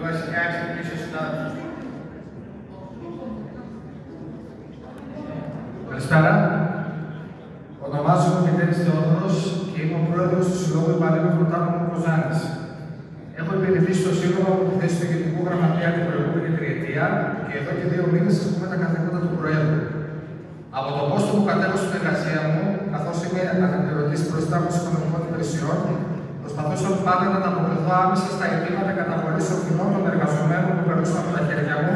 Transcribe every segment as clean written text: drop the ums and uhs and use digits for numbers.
βασικά εξηγήσει ο συνάδελφος. Καλησπέρα. Ονομάζομαι Μητέρης Θεόδωρος και είμαι ο πρόεδρος του Συλλόγου Υπαλλήλων Πρωτάμενων Κοζάνης. Έχω υπηρετήσει στο Σύλλογο από τη θέση του Γενικού Γραμματέα την προηγούμενη τριετία και εδώ και 2 μήνες ασκούμε τα καθήκοντα του Προέδρου. Από το πόστο που κατέχω στην εργασία μου, καθώς είμαι αναπληρωτής προϊστάμενος οικονομικών υπηρεσιών, προσπαθούσα πάντα να ανταποκριθώ άμεσα στα αιτήματα καταβολής οφειλών των εργαζομένων που περνούσαν από τα χέρια μου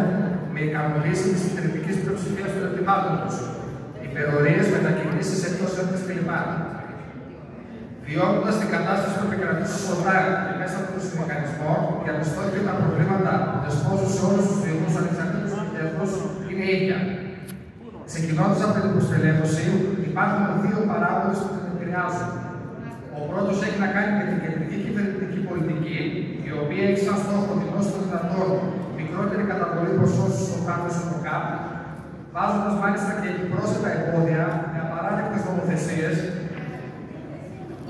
με ικανοποίηση της συντριπτικής πλειοψηφίας των αιτημάτων τους. Υπερορίες, μετακινήσεις εκτός έδρας κλπ. Βιώνοντας την κατάσταση που επικρατεί στο Σοδάρι και μέσα από τον μηχανισμό, διαπιστώ ότι τα προβλήματα που δεσπόζουν σε όλους τους διεθνούς ανεξαρτήτους διεθνούς είναι ίδια. Ξεκινώντας από την προστελέχωση, υπάρχουν 2 παράγοντες που την επηρεάζουν. Ο πρώτος έχει να κάνει με την κεντρική κυβερνητική πολιτική, η οποία έχει σαν στόχο την όσο το δυνατόν μικρότερη καταβολή ποσόστου στο κράτος του ΚΑΠ, βάζοντας μάλιστα και πρόσθετα εμπόδια με απαράδεκτες νομοθεσίες,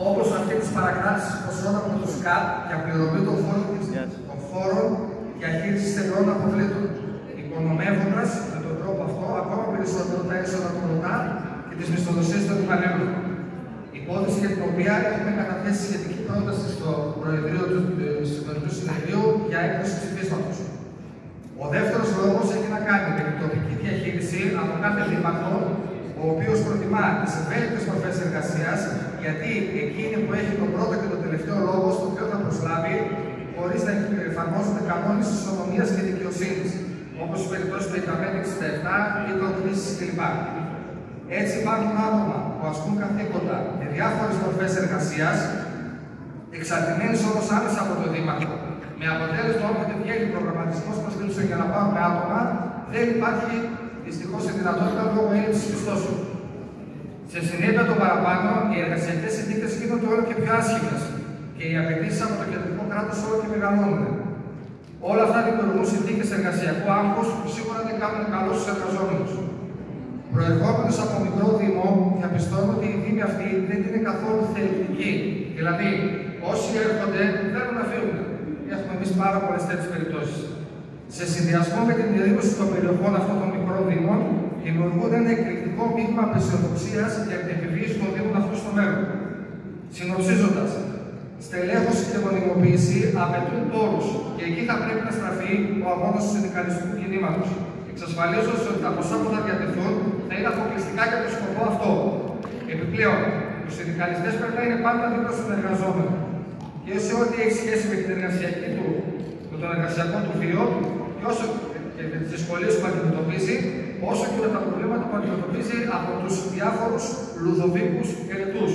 όπως αυτή της παρακράτησης ποσών από τους ΚΑΠ για πληρωμή των φόρων διαχείρισης τελών αποβλήτων, υπονομεύοντας με τον τρόπο αυτό ακόμα περισσότερο τα έσοδα των ΟΤΑ και τις μισθοδοσίες των υπαλλήλων. Υπόθεση για την οποία έχουμε καταθέσει σχετική πρόταση στο Προεδρείο του Συντονικού Συνεδρίου για έκδοση ψηφίσματος. Ο δεύτερος λόγος έχει να κάνει με την τοπική διαχείριση από κάθε δήμαρχο, ο οποίος προτιμά τις ευέλικτες μορφές εργασίας, γιατί εκείνη που έχει τον πρώτο και τον τελευταίο λόγο στο οποίο θα προσλάβει, χωρίς να εφαρμόζονται κανόνες ισονομίας και δικαιοσύνης, όπως η περιπτώση του 65-67 ή των κρίσης κλπ. Έτσι υπάρχουν άτομα που ασκούν καθήκοντα με διάφορες μορφές εργασίας, εξαρτημένες όμως άμεσα από τον δήμαρχο. Με αποτέλεσμα, όποτε βγαίνει προγραμματισμός που μας δήλωσε για να πάρουμε άτομα, δεν υπάρχει δυστυχώς η δυνατότητα λόγω έλλειψης πιστώσεων. Σε συνέπεια των παραπάνω, οι εργασιακές συνθήκες γίνονται όλο και πιο άσχημες και οι απαιτήσεις από το κεντρικό κράτος όλο και μεγαλώνουν. Όλα αυτά δημιουργούν συνθήκες εργασιακού άγχους που σίγουρα δεν κάνουν καλό στους εργαζόμενους. Προερχόμενος από μικρό Δήμο, διαπιστώνω ότι η Δήμη αυτή δεν είναι καθόλου θελκτική. Δηλαδή, όσοι έρχονται θέλουν να φύγουν. Έχουμε εμείς πάρα πολλές τέτοιες περιπτώσεις. Σε συνδυασμό με την διαδήλωση των περιοχών αυτών των μικρών Δήμων, δημιουργούν ένα εκρηκτικό μείγμα απεσιοδοξίας για την επιβίωση των Δήμων αυτού στο μέλλον. Συνοψίζοντας, στελέχωση και μονιμοποίηση απαιτούν πόρους και εκεί θα πρέπει να στραφεί ο αγώνας του συνδικαλιστικού κινήματος, εξασφαλίζοντας ότι τα ποσά που θα διατεθούν θα είναι αποκλειστικά για τον σκοπό αυτό. Επιπλέον, οι συνδικαλιστές πρέπει να είναι πάντα δίπλα στον εργαζόμενο και σε ό,τι έχει σχέση με τον εργασιακό του βίο και με τις δυσκολίες που αντιμετωπίζει, όσο και με τα προβλήματα που αντιμετωπίζει από τους διάφορους λουδοβίκους ερετούς.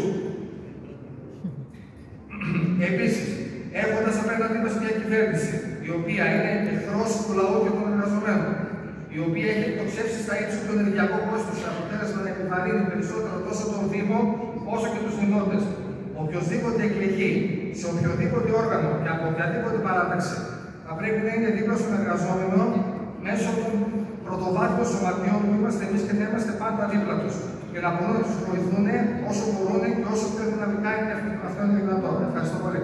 Επίσης, έχοντας απέναντί μας μια κυβέρνηση, η οποία είναι εχθρός του λαού και των εργαζομένων, η οποία έχει εκτοξεύσει στα ύψη του ενεργειακό κόστος σε αποτέλεσμα να επιβαρύνει περισσότερο τόσο τον Δήμο όσο και τους δημότες. Οποιοδήποτε εκλεγεί σε οποιοδήποτε όργανο και από οποιαδήποτε παράταξη θα πρέπει να είναι δίπλα στον εργαζόμενο μέσω των πρωτοβάθμιων σωματιών που είμαστε εμείς και θα είμαστε πάντα δίπλα τους και να μπορούν να τους βοηθούν όσο μπορούν και όσο πιο δυναμικά είναι αυτό είναι δυνατό. Ευχαριστώ πολύ.